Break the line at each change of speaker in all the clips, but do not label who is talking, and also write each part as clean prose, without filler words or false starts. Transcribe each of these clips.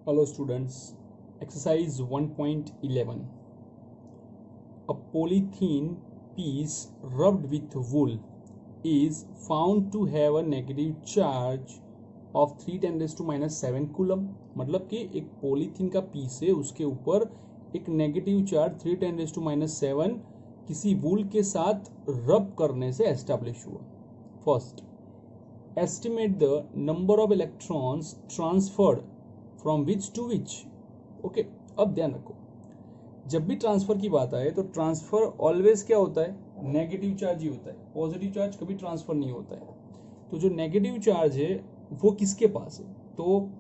Hello students, exercise 1.11. A polythene piece rubbed with wool is found to have a negative charge of 3 × 10⁻⁷ coulomb. मतलब कि एक polythene का piece है, उसके ऊपर एक नेगेटिव चार्ज 3 × 10⁻⁷ किसी वूल के साथ रब करने से एस्टेब्लिश हुआ। First, estimate the number of electrons transferred from which to which. Okay, अब ध्यान रखो, जब भी ट्रांसफर की बात आए तो ट्रांसफर ऑलवेज क्या होता है, नेगेटिव चार्ज ही होता है। पॉजिटिव चार्ज कभी ट्रांसफर नहीं होता है। तो जो नेगेटिव चार्ज है वो किसके पास है, तो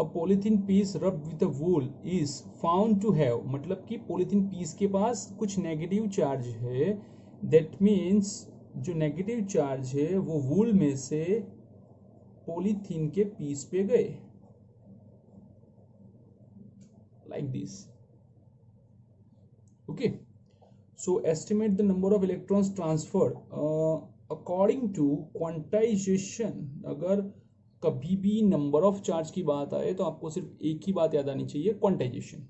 a polythene piece rubbed with a wool is found to have, मतलब कि पॉलीथीन पीस के पास कुछ नेगेटिव चार्ज है। दैट मीन्स जो नेगेटिव चार्ज है वो वूल में से पॉलीथीन के पीस पे गए, like this. Okay, so estimate the number of electrons transferred according to quantization. अगर कभी भी नंबर ऑफ चार्ज की बात आए तो आपको सिर्फ एक ही बात याद आनी चाहिए, quantization.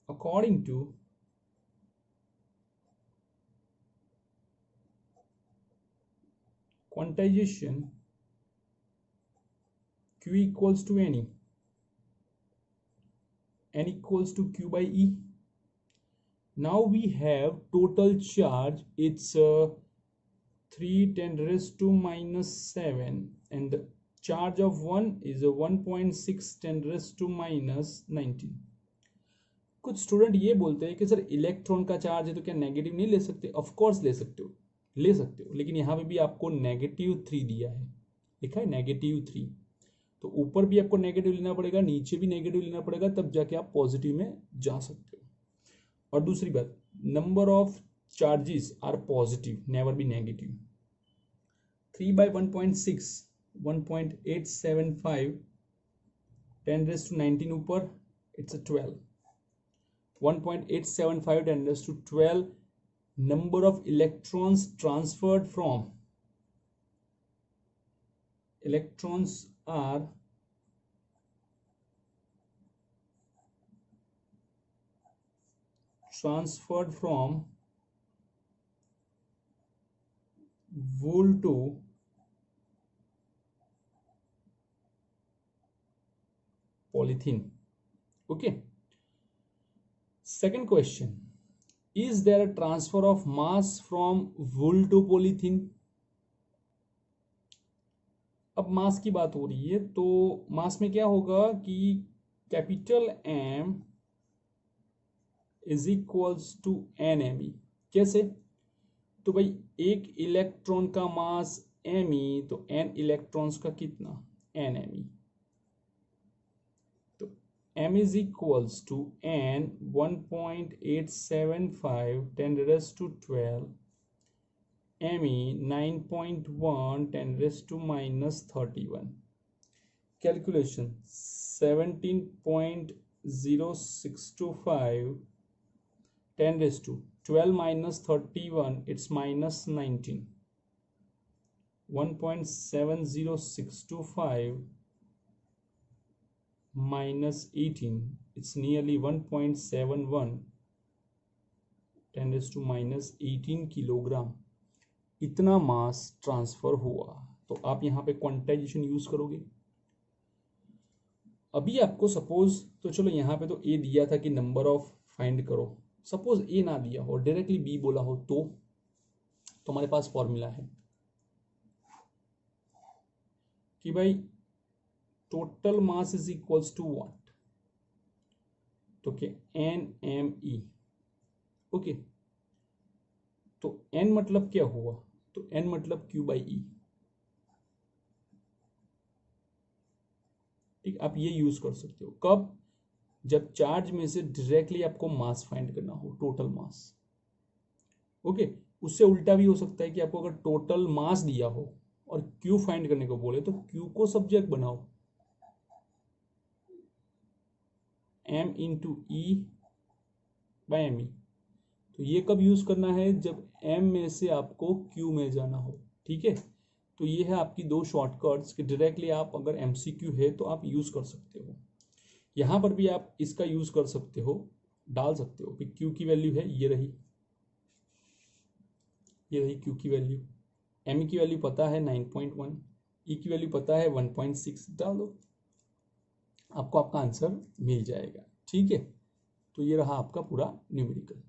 According to quantization Q equals to N equals to Q by E. Now we have total charge, it's 3 × 10⁻⁷ and the charge of 1 is 1.6 × 10⁻⁹। कुछ स्टूडेंट ये बोलते हैं कि सर इलेक्ट्रॉन का चार्ज है तो क्या नेगेटिव नहीं ले सकते? ऑफ कोर्स ले सकते हो, लेकिन यहाँ पे भी आपको -3 दिया है, लिखा है -3, तो ऊपर भी आपको नेगेटिव लेना पड़ेगा, नीचे भी नेगेटिव लेना पड़ेगा, तब जाके आप पॉजिटिव में जा सकते हो। और दूसरी बात, number of charges are positive, never be negative. 3/1.6 1.875 10⁻⁹ ऊपर, it's 12। 1.875 10⁻⁴ number of electrons transferred from, electrons are transferred from wool to polythene. Okay, second question, is there a transfer of mass from wool to polythene? अब मास की बात हो रही है तो मास में क्या होगा कि capital M is equals to NMe। कैसे? तो भाई एक इलेक्ट्रॉन का मास Me, तो n इलेक्ट्रॉन्स का कितना, NMe। तो M is equals to n 1.875 10⁻⁴, Me 9.1 10⁻⁻31। Calculation 17.0625 10⁻12 -31, it's -19. 1.70625 -18, it's nearly 1.71 10⁻⁻18 kilogram. इतना मास ट्रांसफर हुआ। तो आप यहाँ पे क्वांटाइजेशन यूज करोगे। अभी आपको सपोज, तो चलो यहाँ पे तो ए दिया था कि नंबर ऑफ फाइंड करो, सपोज ए ना दिया हो, डायरेक्टली बी बोला हो, तो हमारे पास फॉर्मूला है कि भाई total mass is equals to what, तो क्या NMe। ओके, तो n मतलब क्या हुआ, तो n मतलब Q by E। ठीक, आप ये यूज कर सकते हो कब, जब चार्ज में से डायरेक्टली आपको मास फाइंड करना हो, टोटल मास। ओके, उससे उल्टा भी हो सकता है कि आपको अगर टोटल मास दिया हो और Q फाइंड करने को बोले तो Q को सब्जेक्ट बनाओ, M × E/me। तो ये कब यूज करना है, जब M में से आपको Q में जाना हो। ठीक है, तो ये है आपकी दो शॉर्टकट्स कि डायरेक्टली आप अगर एमसीक्यू है तो आप यूज़ कर सकते हो। यहाँ पर भी आप इसका यूज़ कर सकते हो, डाल सकते हो कि क्यू की वैल्यू है ये रही क्यू की वैल्यू, एम की वैल्यू पता है 9.1, ई की वैल्यू पता है 1.6, डाल दो, आपको आपका आंसर मिल जाएगा। ठीक है, तो ये रहा आपका पूरा न्यूमेरिकल।